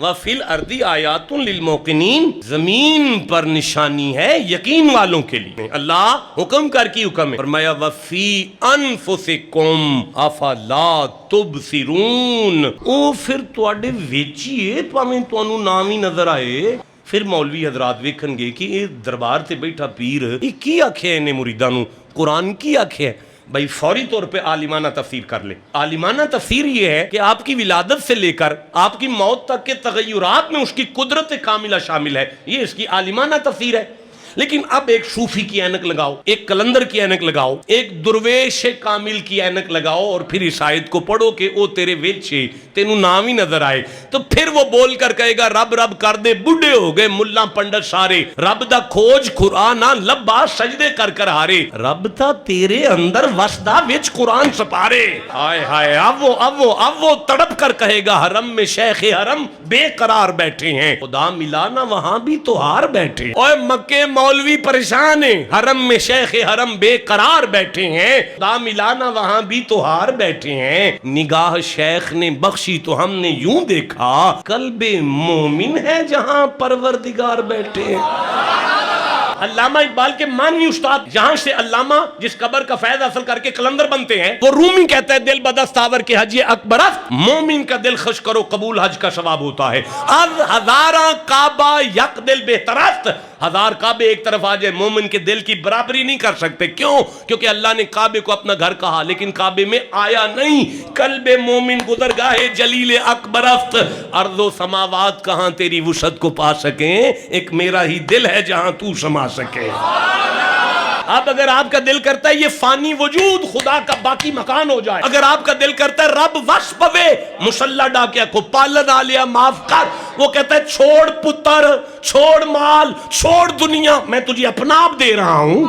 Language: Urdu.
وَفِي الْأَرْضِ آیَاتٌ لِلْمُوقِنِينَ، زمین پر نشانی ہے یقین والوں کے لیے۔ اللہ حکم کر کی حکم ہے، فرمایا وَفِي أَنفُسِكُمْ أَفَلَا تُبْصِرُونَ، او پھر تواڈے ویچیے پاویں تانوں نام ہی نظر آئے۔ پھر مولوی حضرات ویکھن گے کہ یہ دربار تے بیٹھا پیر یہ کی آکھے انہیں مریداں نوں، قرآن کی آکھے ہے؟ بھائی فوری طور پہ عالمانہ تفسیر کر لے۔ عالمانہ تفسیر یہ ہے کہ آپ کی ولادت سے لے کر آپ کی موت تک کے تغیرات میں اس کی قدرت کاملہ شامل ہے، یہ اس کی عالمانہ تفسیر ہے۔ لیکن اب ایک صوفی کی اینک لگاؤ، ایک کلندر کی اینک لگاؤ، ایک درویش کامل کی اینک لگاؤ اور پھر اس آیت کو پڑھو کہ او تیرے ویچے تینوں نام ہی نظر آئے، تو پھر وہ بول کر کہے گا رب رب کر دے بڈھے ہو گئے ملا پنڈت سارے، رب دا کھوج قرآن لبا سجدے کر کر ہارے، رب تا تیرے اندر وسدا وچ قرآن سپارے۔ ہائے ہائے اب وہ تڑپ کر کہے گا حرم میں شیخ حرم بے قرار بیٹھے ہیں، خدا ملا نہ وہاں بھی تو ہار بیٹھے۔ اوے مکے مولوی پریشان ہیں، حرم میں شیخ حرم بے قرار بیٹھے ہیں، خدا ملانا وہاں بھی تو ہار بیٹھے ہیں۔ نگاہ شیخ نے بخشی تو ہم نے یوں دیکھا قلب مومن ہے جہاں پروردگار بیٹھے ہیں۔ علامہ اقبال کے مانوی استاد جہاں سے علامہ جس قبر کا فیض حاصل کر کے کلندر بنتے ہیں، وہ رومی کہتا ہے دل بدستاور کے حج اکبر است، مومن کا دل خوش کرو قبول حج کا ثواب ہوتا ہے۔ از ہزاراں کعبہ یک دل بہتر است، ہزار کعبے ایک طرف آ جائے مومن کے دل کی برابری نہیں کر سکتے۔ کیوں؟ کیونکہ اللہ نے کعبے کو اپنا گھر کہا لیکن کعبے میں آیا نہیں۔ قلب مومن گزرگاہ جلیل اکبر است، ارض و سماوات کہاں تیری وسعت کو پا سکیں، ایک میرا ہی دل ہے جہاں تو سما سکے۔ اب اگر آپ کا دل کرتا ہے یہ فانی وجود خدا کا باقی مکان ہو جائے، اگر آپ کا دل کرتا ہے رب وش پوے مسلح ڈاکیا کو پالن آلیا معاف کر، وہ کہتا ہے چھوڑ پتر، چھوڑ مال، چھوڑ دنیا، میں تجھے اپنا آپ دے رہا ہوں۔